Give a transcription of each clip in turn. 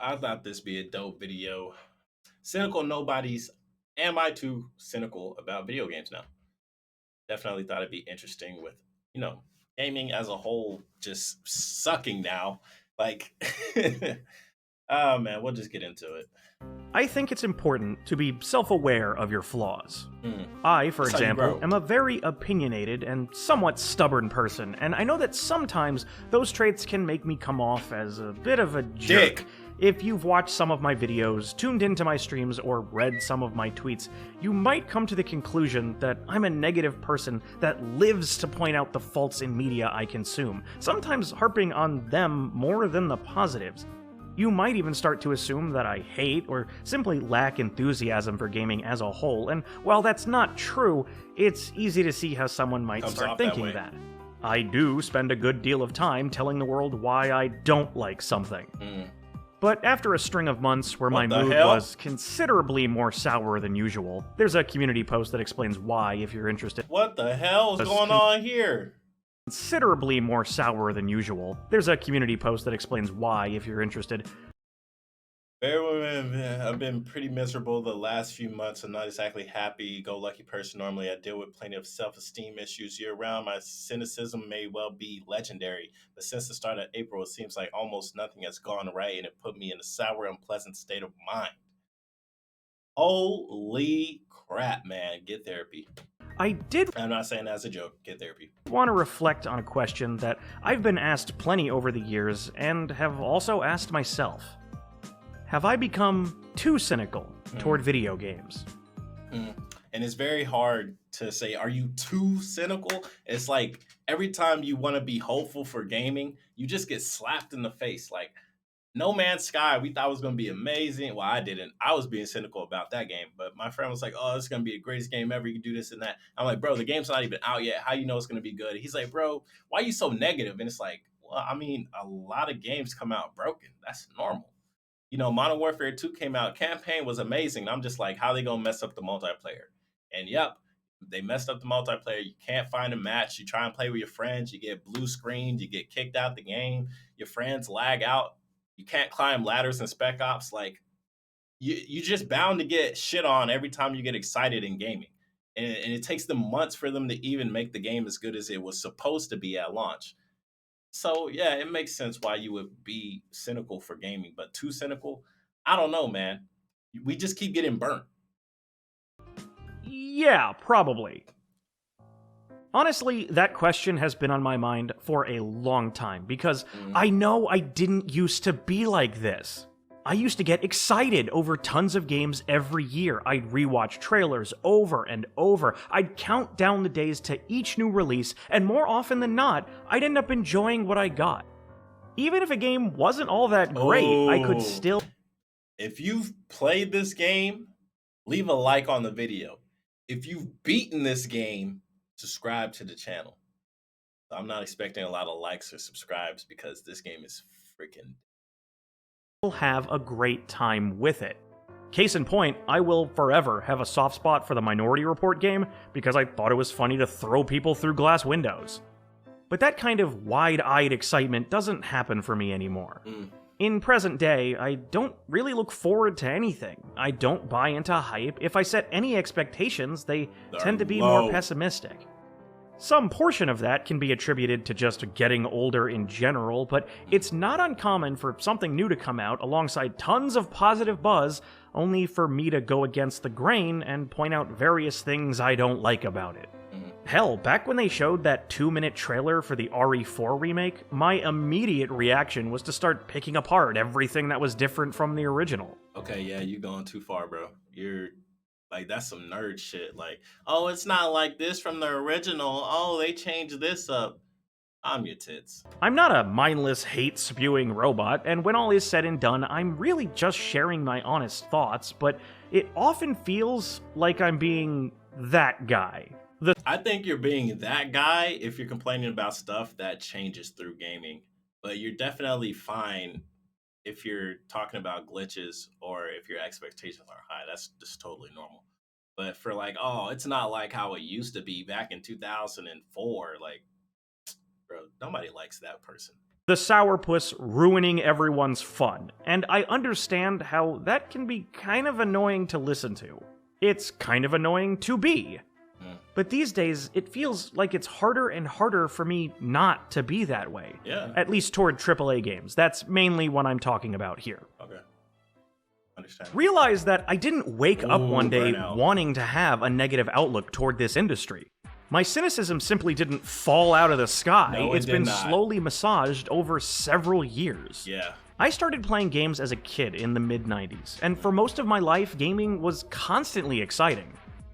I thought this be a dope video. Cynical nobodies. Am I too cynical about video games now? Definitely thought it'd be interesting with, you know, gaming as a whole just sucking now. Like, oh man, we'll just get into it. I think it's important to be self-aware of your flaws. Mm. I, for That's how you example, grow. am a very opinionated and somewhat stubborn person, and I know that sometimes those traits can make me come off as a bit of a jerk. Dick. If you've watched some of my videos, tuned into my streams, or read some of my tweets, you might come to the conclusion that I'm a negative person that lives to point out the faults in media I consume, sometimes harping on them more than the positives. You might even start to assume that I hate or simply lack enthusiasm for gaming as a whole, and while that's not true, it's easy to see how someone might Comes start off that thinking way. that. I do spend a good deal of time telling the world why I don't like something. Mm. But after a string of months where my What the mood hell? was considerably more sour than usual, there's a community post that explains why if you're interested. What the hell is Just going on here? Considerably more sour than usual. There's a community post that explains why if you're interested. I've been pretty miserable the last few months. I'm not exactly happy-go-lucky person. Normally, I deal with plenty of self-esteem issues year-round. My cynicism may well be legendary, but since the start of April, it seems like almost nothing has gone right, and it put me in a sour, unpleasant state of mind. Holy crap, man! Get therapy. I did I'm not saying that as a joke. Get therapy. want to reflect on a question that I've been asked plenty over the years and have also asked myself. Have I become too cynical toward video games? Mm. And it's very hard to say, are you too cynical? It's like every time you want to be hopeful for gaming, you just get slapped in the face. Like No Man's Sky, we thought was going to be amazing. Well, I didn't. I was being cynical about that game, but my friend was like, "Oh, it's going to be the greatest game ever. You can do this and that." I'm like, "Bro, the game's not even out yet. How you know it's going to be good?" He's like, "Bro, why are you so negative?" And it's like, well, I mean, a lot of games come out broken. That's normal. Modern Warfare 2 came out, campaign was amazing. I'm just like, how they gonna mess up the multiplayer? And yep, they messed up the multiplayer. You can't find a match. You try and play with your friends, you get blue screened, you get kicked out the game, your friends lag out, you can't climb ladders in Spec Ops. Like you just bound to get shit on every time you get excited in gaming. And it takes them months for them to even make the game as good as it was supposed to be at launch. So yeah, it makes sense why you would be cynical for gaming, but too cynical, I don't know, man. We just keep getting burnt. Yeah, probably. Honestly, that question has been on my mind for a long time because Mm. I know I didn't used to be like this. I used to get excited over tons of games every year. I'd rewatch trailers over and over. I'd count down the days to each new release, and more often than not, I'd end up enjoying what I got. Even if a game wasn't all that great, I could Oh, still if you've played this game, leave a like on the video. If you've beaten this game, subscribe to the channel. I'm not expecting a lot of likes or subscribes because this game is freaking. have a great time with it. Case in point, I will forever have a soft spot for the Minority Report game because I thought it was funny to throw people through glass windows. But that kind of wide-eyed excitement doesn't happen for me anymore. Mm. In present day, I don't really look forward to anything. I don't buy into hype. If I set any expectations, they tend to be more low. pessimistic. Some portion of that can be attributed to just getting older in general, but it's not uncommon for something new to come out alongside tons of positive buzz, only for me to go against the grain and point out various things I don't like about it. Hell, back when they showed that 2-minute trailer for the RE4 remake, my immediate reaction was to start picking apart everything that was different from the original. Okay, yeah, you going too far, bro. You're like that's some nerd shit. Like, oh, it's not like this from the original. Oh, they changed this up. I'm your tits. I'm not a mindless, hate-spewing robot, and when all is said and done, I'm really just sharing my honest thoughts, but it often feels like I'm being that guy. I think you're being that guy if you're complaining about stuff that changes through gaming, but you're definitely fine if you're talking about glitches or if your expectations are high. That's just totally normal. But for like, oh, it's not like how it used to be back in 2004, like, bro, nobody likes that person. The sourpuss ruining everyone's fun, and I understand how that can be kind of annoying to listen to. It's kind of annoying to be. But these days, it feels like it's harder and harder for me not to be that way. Yeah. At least toward AAA games. That's mainly what I'm talking about here. Okay. Understand. Realize that I didn't wake up one day burnout. wanting to have a negative outlook toward this industry. My cynicism simply didn't fall out of the sky. No, it It's did been not. slowly massaged over several years. Yeah. I started playing games as a kid in the mid-90s, and for most of my life, gaming was constantly exciting.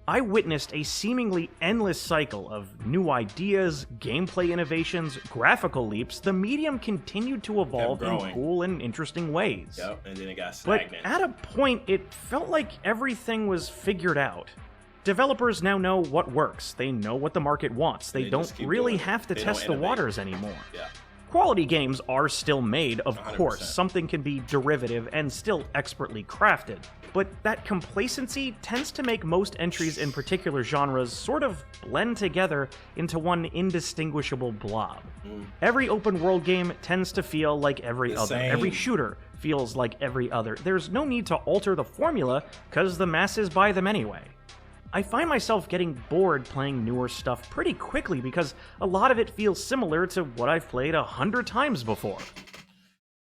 I witnessed a seemingly endless cycle of new ideas, gameplay innovations, graphical leaps. The medium continued to evolve in growing. cool and interesting ways. Yep. And then it got But stagnant. at a point, it felt like everything was figured out. Developers now know what works. They know what the market wants. They They don't just keep really doing it. have to They test don't the innovate. waters anymore. Yeah. Quality games are still made, of 100%. course. Something can be derivative and still expertly crafted. But that complacency tends to make most entries in particular genres sort of blend together into one indistinguishable blob. Every open world game tends to feel like every The other. same. Every shooter feels like every other. There's no need to alter the formula, because the masses buy them anyway. I find myself getting bored playing newer stuff pretty quickly because a lot of it feels similar to what I've played 100 times before.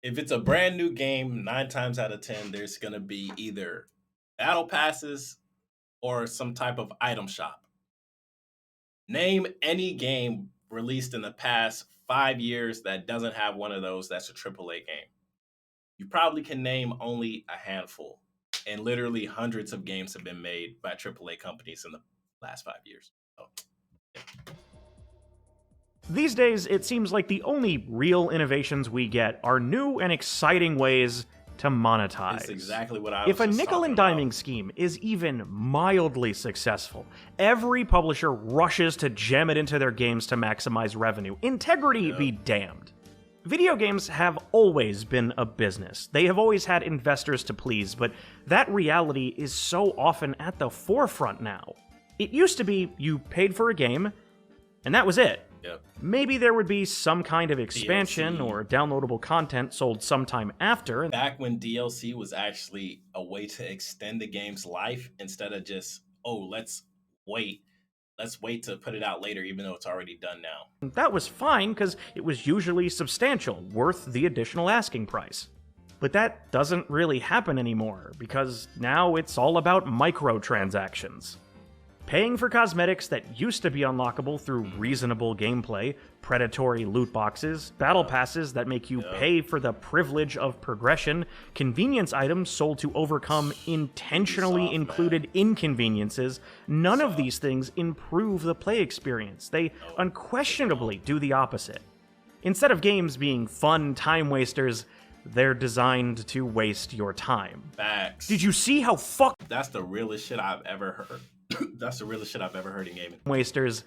If it's a brand new game, 9 times out of 10, there's going to be either battle passes or some type of item shop. Name any game released in the past 5 years that doesn't have one of those that's a AAA game. You probably can name only a handful. And literally hundreds of games have been made by AAA companies in the last 5 years. So, These days, it seems like the only real innovations we get are new and exciting ways to monetize. it's exactly what I was If a just nickel and talking diming about. scheme is even mildly successful, every publisher rushes to jam it into their games to maximize revenue. Integrity be damned. Video games have always been a business. They have always had investors to please, but that reality is so often at the forefront now. It used to be you paid for a game, and that was it. Yep. Maybe there would be some kind of expansion DLC. or downloadable content sold sometime after. Back when DLC was actually a way to extend the game's life instead of just, oh, let's wait to put it out later, even though it's already done now. That was fine because it was usually substantial, worth the additional asking price. But that doesn't really happen anymore because now it's all about microtransactions. Paying for cosmetics that used to be unlockable through reasonable gameplay, predatory loot boxes, battle passes that make you pay for the privilege of progression, convenience items sold to overcome intentionally Ubisoft, included inconveniences, none of these things improve the play experience. They unquestionably do the opposite. Instead of games being fun time wasters, they're designed to waste your time. Facts. Did you see how fucked That's the realest shit I've ever heard. That's the realest shit I've ever heard in gaming. wasters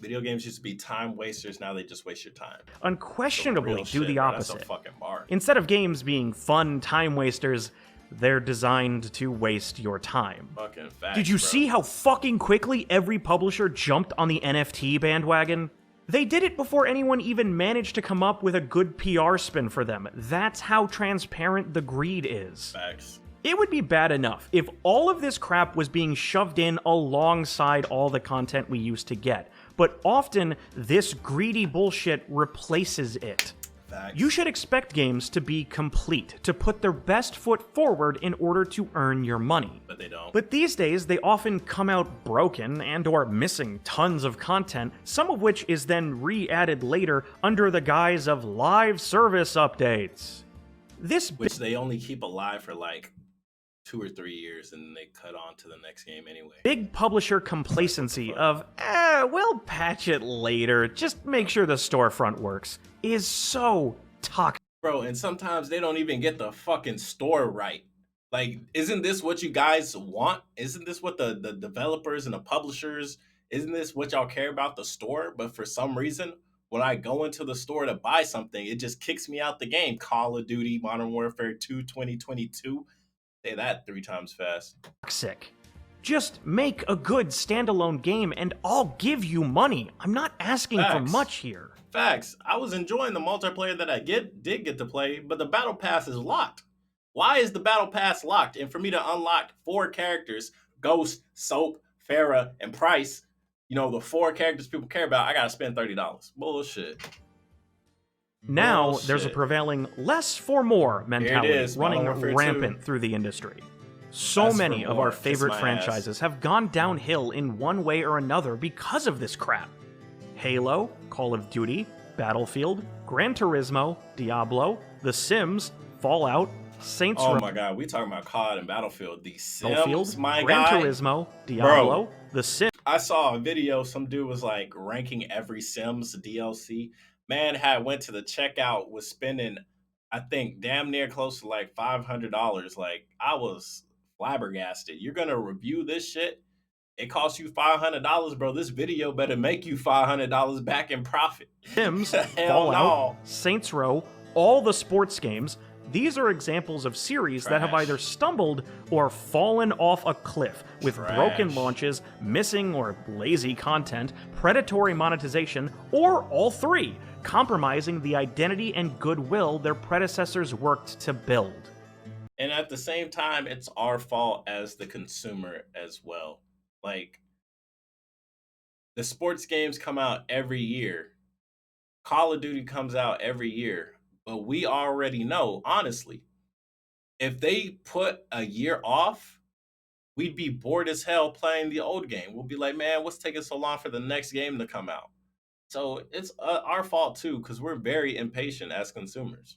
Video games used to be time wasters. Now they just waste your time. unquestionably Real do shit, the bro. opposite? That's a fucking bar. Instead of games being fun time wasters, they're designed to waste your time. Fucking facts. Did you bro. see how fucking quickly every publisher jumped on the NFT bandwagon? They did it before anyone even managed to come up with a good PR spin for them. That's how transparent the greed is. Facts. It would be bad enough if all of this crap was being shoved in alongside all the content we used to get, but often this greedy bullshit replaces it. Facts. You should expect games to be complete, to put their best foot forward in order to earn your money. But they don't. But these days, they often come out broken and or missing tons of content, some of which is then re-added later under the guise of live service updates. This Which they only keep alive for like 2 or 3 years, and then they cut on to the next game anyway. big publisher complacency of, we'll patch it later, just make sure the storefront works, is so toxic. Bro, and sometimes they don't even get the fucking store right. Like, isn't this what you guys want? Isn't this what the developers and the publishers, isn't this what y'all care about, the store? But for some reason, when I go into the store to buy something, it just kicks me out the game. Call of Duty, Modern Warfare 2, 2022. Say that 3 times fast. Just make a good standalone game and I'll give you money. I'm not asking for Facts. much here. Facts. I was enjoying the multiplayer that I did get to play, but the battle pass is locked. Why is the battle pass locked? And for me to unlock four characters, Ghost, Soap, Farah, and Price, the four characters people care about, I gotta spend $30. Bullshit. Now, there's a Bullshit. prevailing less for more Here it mentality is, running Modern Warfare 2. rampant through the industry. So Less for many of our more. Kiss favorite my ass. franchises have gone downhill in one way or another because of this crap. Halo, Call of Duty, Battlefield, Gran Turismo, Diablo, The Sims, Fallout, Saints Oh Row, my god, we talking about COD and Battlefield. The Battlefield, Sims, my Gran guy. Turismo, Diablo, The Sims. I saw a video. Some dude was like ranking every Sims DLC. Man had went to the checkout, was spending, I think, damn near close to like $500. Like I was flabbergasted. You're gonna review this shit? It costs you $500, bro. This video better make you $500 back in profit. Sims, Hell Fallout, no. Saints Row, all the sports games. These are examples of series that have Trash. either stumbled or fallen off a cliff with Trash. broken launches, missing or lazy content, predatory monetization, or all three, compromising the identity and goodwill their predecessors worked to build. And at the same time, it's our fault as the consumer as well. Like the sports games come out every year. Call of Duty comes out every year. But we already know, honestly, if they put a year off, we'd be bored as hell playing the old game. We'll be like, man, what's taking so long for the next game to come out? So it's our fault too, because we're very impatient as consumers.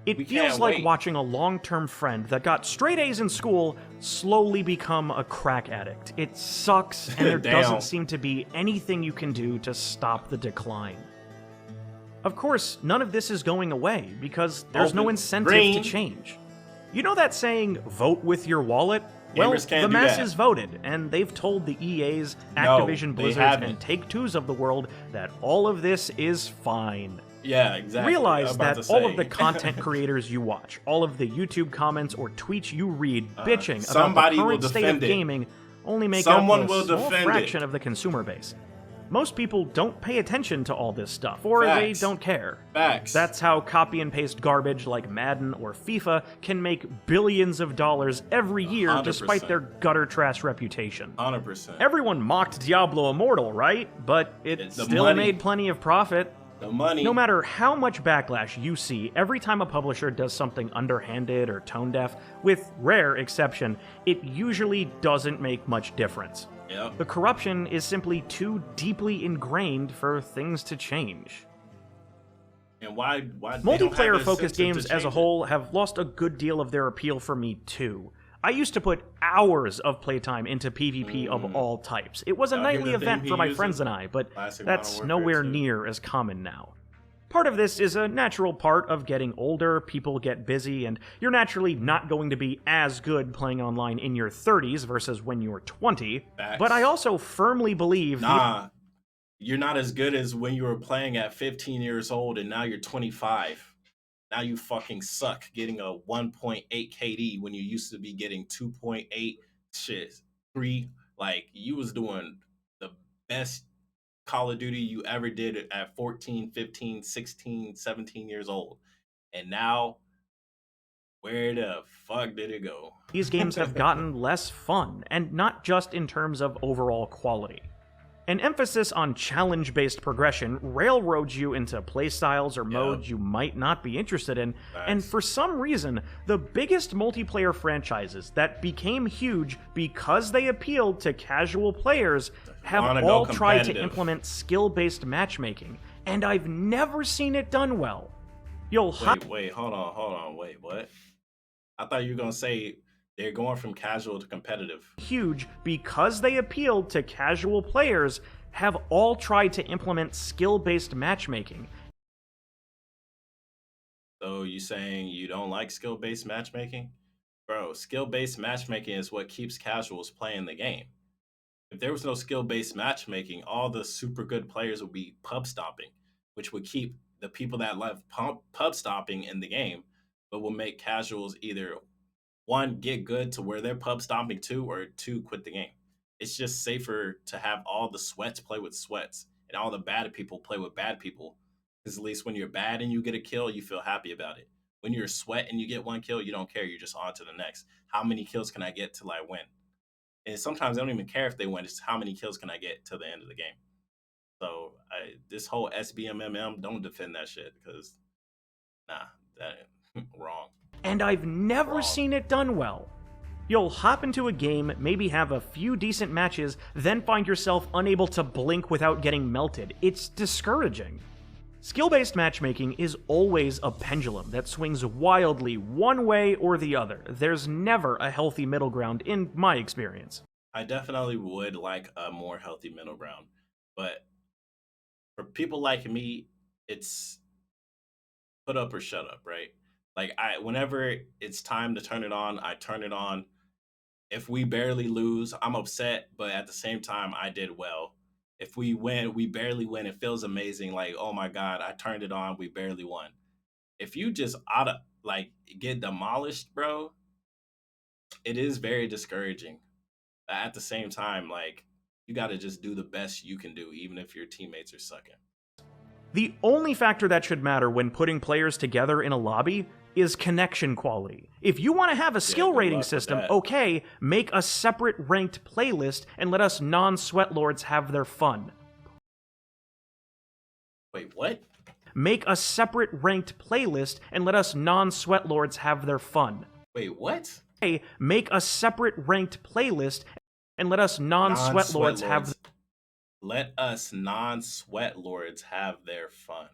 It We feels can't like wait. watching a long-term friend that got straight A's in school slowly become a crack addict. It sucks, and there Damn. doesn't seem to be anything you can do to stop the decline. Of course, none of this is going away, because there's no Open. incentive Green. to change. You know that saying, vote with your wallet? Well, Gamers can't the do masses that. voted, and they've told the EAs, No, Activision they Blizzards, haven't. and Take-Twos of the world that all of this is fine. Yeah, exactly. I Realize was about that to all say. of the content creators you watch, all of the YouTube comments or tweets you read bitching about the somebody will current state of defend it. gaming only make Someone up a will small defend fraction it. of the consumer base. Most people don't pay attention to all this stuff, or they Facts. don't care. Facts. That's how copy and paste garbage like Madden or FIFA can make billions of dollars every year 100%. despite their gutter trash reputation. 100%. Everyone mocked Diablo Immortal, right? But it It's the still money. made plenty of profit. The money. No matter how much backlash you see every time a publisher does something underhanded or tone deaf, with rare exception, it usually doesn't make much difference. Yep. The corruption is simply too deeply ingrained for things to change. And why they don't have Multiplayer the focused incentive games to as a change it? whole have lost a good deal of their appeal for me too. I used to put hours of playtime into PvP of all types. It was a Y'all hear nightly the theme event he for my uses? friends and I, but Classic that's Modern Warfare nowhere 2. near as common now. Part of this is a natural part of getting older, people get busy, and you're naturally not going to be as good playing online in your 30s versus when you're 20. Facts. But I also firmly believe Nah, you're not as good as when you were playing at 15 years old and now you're 25. Now you fucking suck getting a 1.8 KD when you used to be getting 2.8 shit, 3. Like you was doing the best Call of Duty you ever did at 14, 15, 16, 17 years old. And now, where the fuck did it go? these games have gotten less fun, and not just in terms of overall quality. An emphasis on challenge-based progression railroads you into playstyles or modes you might not be interested in, and for some reason, the biggest multiplayer franchises that became huge because they appealed to casual players have Wanna go all tried to competitive. implement skill-based matchmaking, and I've never seen it done well. You'll Wait, hold on, wait, what? I thought you were gonna say they're going from casual to competitive. huge because they appealed to casual players have all tried to implement skill-based matchmaking. So you saying you don't like skill-based matchmaking? Bro, skill-based matchmaking is what keeps casuals playing the game. If there was no skill-based matchmaking, all the super good players would be pub stomping, which would keep the people that love pub stomping in the game, but will make casuals either one, get good to where they're pub stomping too, or two, quit the game. It's just safer to have all the sweats play with sweats and all the bad people play with bad people Because at least when you're bad and you get a kill, you feel happy about it. When you're sweat and you get one kill, you don't care. You're just on to the next. How many kills can I get till I win? And sometimes they don't even care if they win. It's how many kills can I get till the end of the game. So this whole SBMMM, don't defend that shit because nah, that wrong, And I've never wrong. seen it done well. You'll hop into a game, maybe have a few decent matches, then find yourself unable to blink without getting melted. It's discouraging. Skill-based matchmaking is always a pendulum that swings wildly one way or the other. There's never a healthy middle ground in my experience. I definitely would like a more healthy middle ground, but for people like me, it's put up or shut up, right? Like whenever it's time to turn it on, I turn it on. If we barely lose, I'm upset, but at the same time, I did well. If we win, we barely win. It feels amazing. Like, oh my God, I turned it on. We barely won. If you just like get demolished, bro, it is very discouraging. But at the same time, like you got to just do the best you can do, even if your teammates are sucking. The only factor that should matter when putting players together in a lobby is connection quality. If you want to have a skill good rating luck with system, that. okay, make a separate ranked playlist and let us non-sweatlords have their fun. Wait, what? Make a separate ranked playlist and let us non-sweatlords have their fun. Wait, what? Okay, make a separate ranked playlist and let us non-sweatlords have. Let us non-sweat lords have their fun.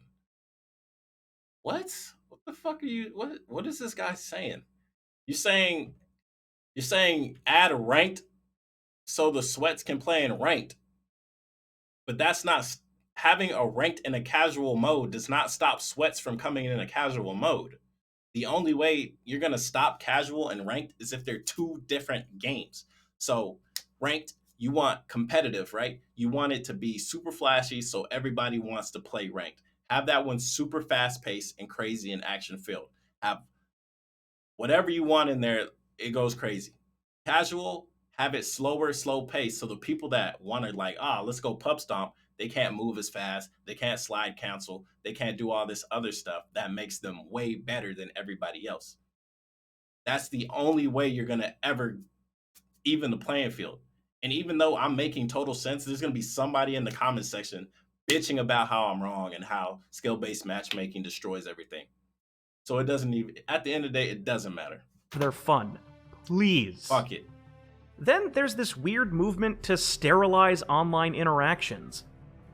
What? What the fuck are you? What is this guy saying? You saying you're saying add ranked so the sweats can play in ranked, but that's not having a ranked in a casual mode does not stop sweats from coming in a casual mode. The only way you're gonna stop casual and ranked is if they're two different games. So ranked, you want competitive, right? You want it to be super flashy, so everybody wants to play ranked. Have that one super fast paced and crazy and action filled. Have whatever you want in there, it goes crazy. Casual, have it slower, slow pace. So the people that want to like, let's go pub stomp, they can't move as fast, they can't slide cancel, they can't do all this other stuff that makes them way better than everybody else. That's the only way you're gonna ever even the playing field. And even though I'm making total sense, there's gonna be somebody in the comment section bitching about how I'm wrong and how skill-based matchmaking destroys everything. So it doesn't even at the end of the day, it doesn't matter. Their fun. Please. Fuck it. Then there's this weird movement to sterilize online interactions.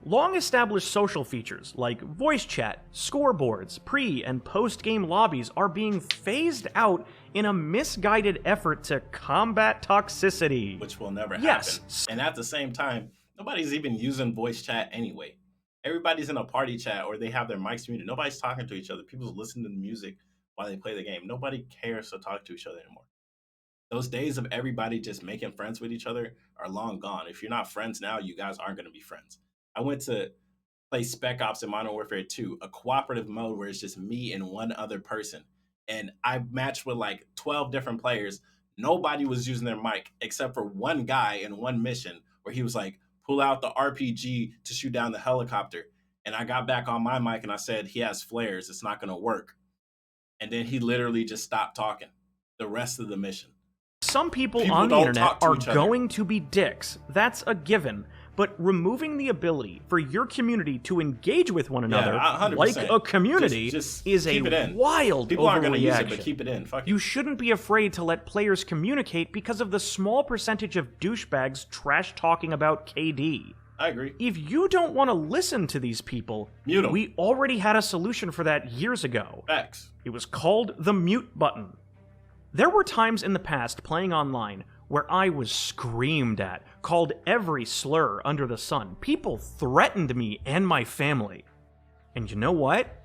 Long-established social features like voice chat, scoreboards, pre- and post-game lobbies are being phased out in a misguided effort to combat toxicity. Which will never happen. Yes. And at the same time, nobody's even using voice chat anyway. Everybody's in a party chat or they have their mics muted. Nobody's talking to each other. People's listening to the music while they play the game. Nobody cares to talk to each other anymore. Those days of everybody just making friends with each other are long gone. If you're not friends now, you guys aren't going to be friends. I went to play Spec Ops in Modern Warfare 2, a cooperative mode where it's just me and one other person. And I matched with like 12 different players. Nobody was using their mic except for one guy in one mission where he was like, pull out the RPG to shoot down the helicopter. And I got back on my mic and I said, he has flares. It's not going to work. And then he literally just stopped talking the rest of the mission. Some people on the internet are going to be dicks. That's a given. But removing the ability for your community to engage with one another like a community is a wild People aren't going to use overreaction. it, but keep it in. Fuck You it. shouldn't be afraid to let players communicate because of the small percentage of douchebags trash talking about KD. I agree. If you don't want to listen to these people, Mute 'em. we already had a solution for that years ago. Facts. It was called the mute button. There were times in the past playing online where I was screamed at, called every slur under the sun. People threatened me and my family. And you know what?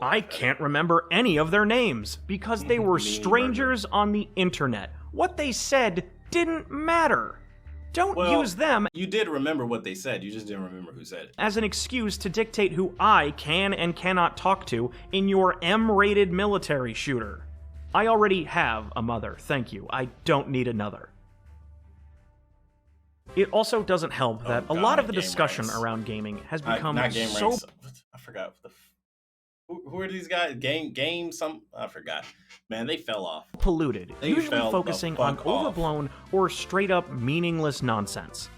I can't remember any of their names because they were strangers on the internet. What they said didn't matter. Don't use them. You did remember what they said, you just didn't remember who said it. As an excuse to dictate who I can and cannot talk to in your M-rated military shooter. I already have a mother, thank you. I don't need another. It also doesn't help that a lot of the discussion around gaming has become not game so... ranks. I forgot what the Who are these guys? Game some I forgot. Man, they fell off. Polluted, They usually fell the focusing on fuck off. overblown or straight up meaningless nonsense.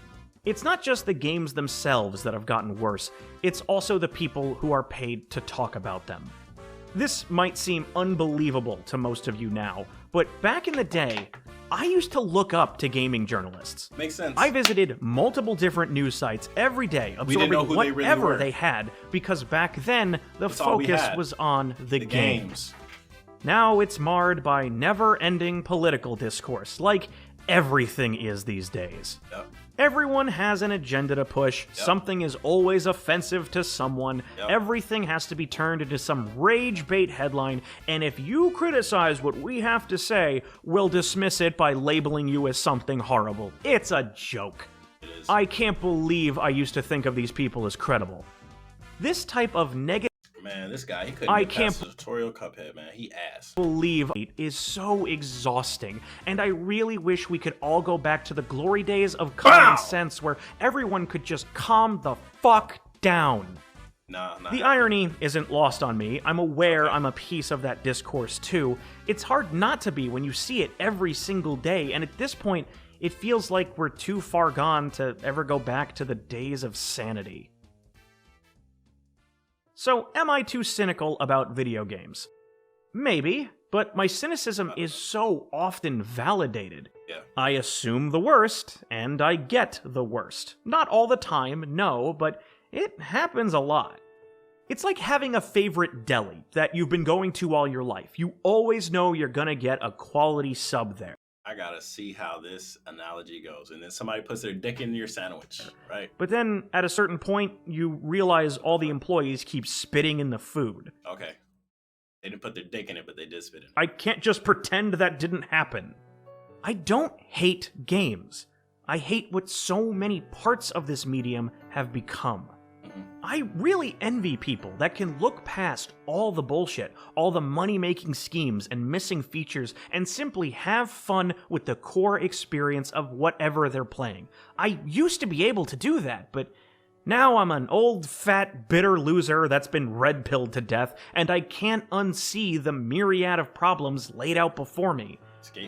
It's not just the games themselves that have gotten worse, it's also the people who are paid to talk about them. This might seem unbelievable to most of you now, but back in the day, I used to look up to gaming journalists. Makes sense. I visited multiple different news sites every day, We didn't know absorbing who they really whatever were. they had, because back then, the That's all we focus had. was on the games. Games. Now it's marred by never-ending political discourse, like everything is these days. Yep. Everyone has an agenda to push, something is always offensive to someone, everything has to be turned into some rage bait headline, and if you criticize what we have to say, we'll dismiss it by labeling you as something horrible. It's a joke. It is. I can't believe I used to think of these people as credible. This type of negative Man, this guy, he couldn't I get can't past the tutorial Cuphead, man. He ass. believe it is so exhausting, and I really wish we could all go back to the glory days of common sense where everyone could just calm the fuck down. Nah. The irony isn't lost on me. I'm aware I'm a piece of that discourse too. It's hard not to be when you see it every single day, and at this point, it feels like we're too far gone to ever go back to the days of sanity. So, am I too cynical about video games? Maybe, but my cynicism is so often validated. Yeah. I assume the worst, and I get the worst. Not all the time, no, but it happens a lot. It's like having a favorite deli that you've been going to all your life. You always know you're gonna get a quality sub there. I gotta see how this analogy goes. And then somebody puts their dick in your sandwich, right? But then, at a certain point, you realize all the employees keep spitting in the food. Okay. They didn't put their dick in it, but they did spit in it. I can't just pretend that didn't happen. I don't hate games. I hate what so many parts of this medium have become. I really envy people that can look past all the bullshit, all the money-making schemes and missing features, and simply have fun with the core experience of whatever they're playing. I used to be able to do that, but now I'm an old, fat, bitter loser that's been red-pilled to death, and I can't unsee the myriad of problems laid out before me,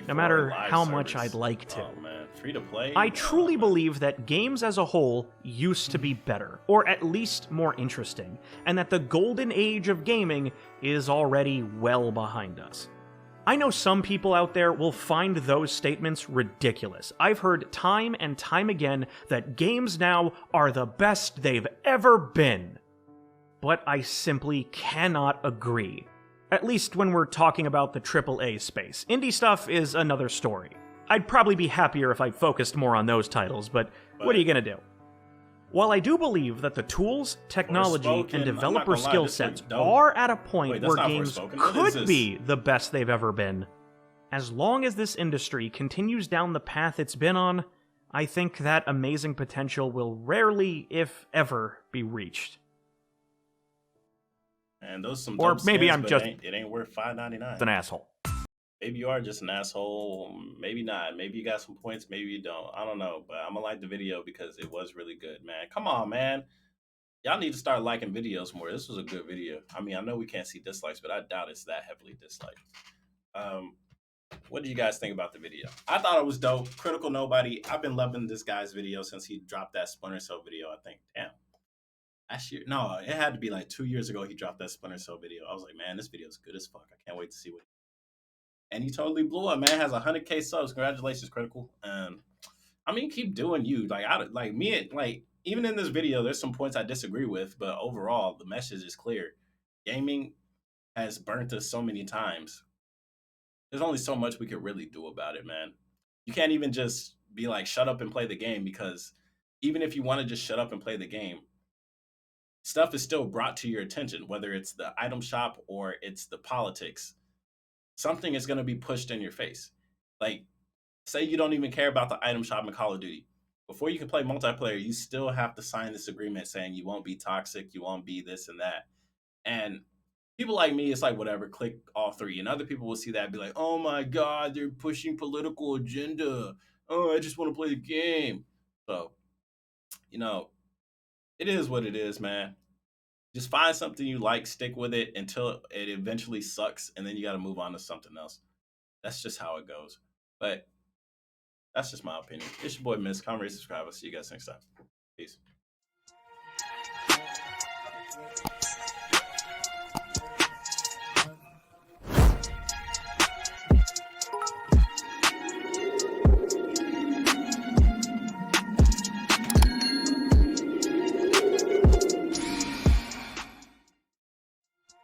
no matter how much I'd like to. Oh man, free to play? I truly believe that games as a whole used to be better, or at least more interesting, and that the golden age of gaming is already well behind us. I know some people out there will find those statements ridiculous. I've heard time and time again that games now are the best they've ever been. But I simply cannot agree. At least when we're talking about the AAA space. Indie stuff is another story. I'd probably be happier if I focused more on those titles, but what are you gonna do? While I do believe that the tools, technology, and developer skill sets are at a point where games could be the best they've ever been, as long as this industry continues down the path it's been on, I think that amazing potential will rarely, if ever, be reached. And those some Or dope maybe skins, I'm but just it ain't worth $5.99. an asshole. Maybe you are just an asshole. Maybe not. Maybe you got some points. Maybe you don't. I don't know. But I'm gonna like the video because it was really good, man. Come on, man. Y'all need to start liking videos more. This was a good video. I mean, I know we can't see dislikes, but I doubt it's that heavily disliked. What do you guys think about the video? I thought it was dope. Critical Nobody. I've been loving this guy's video since he dropped that Splinter Cell video. I think. Damn. Last year? No, it had to be like 2 years ago. He dropped that Splinter Cell video. I was like, man, this video is good as fuck. I can't wait to see what. And he totally blew up, man. Has 100K subs. Congratulations, Critical. I mean, keep doing you. Like me, like even in this video, there's some points I disagree with, but overall, the message is clear. Gaming has burnt us so many times. There's only so much we could really do about it, man. You can't even just be like, shut up and play the game, because even if you want to just shut up and play the game, stuff is still brought to your attention, whether it's the item shop or it's the politics. Something is going to be pushed in your face. Like, say you don't even care about the item shop in Call of Duty. Before you can play multiplayer, you still have to sign this agreement saying you won't be toxic, you won't be this and that. And people like me, it's like, whatever, click all three. And other people will see that and be like, oh my God, they're pushing political agenda. Oh, I just want to play the game. So, you know, it is what it is, man. Just find something you like, stick with it until it eventually sucks, and then you got to move on to something else. That's just how it goes. But that's just my opinion. It's your boy Miss. Comment, rate, subscribe. I'll see you guys next time. Peace.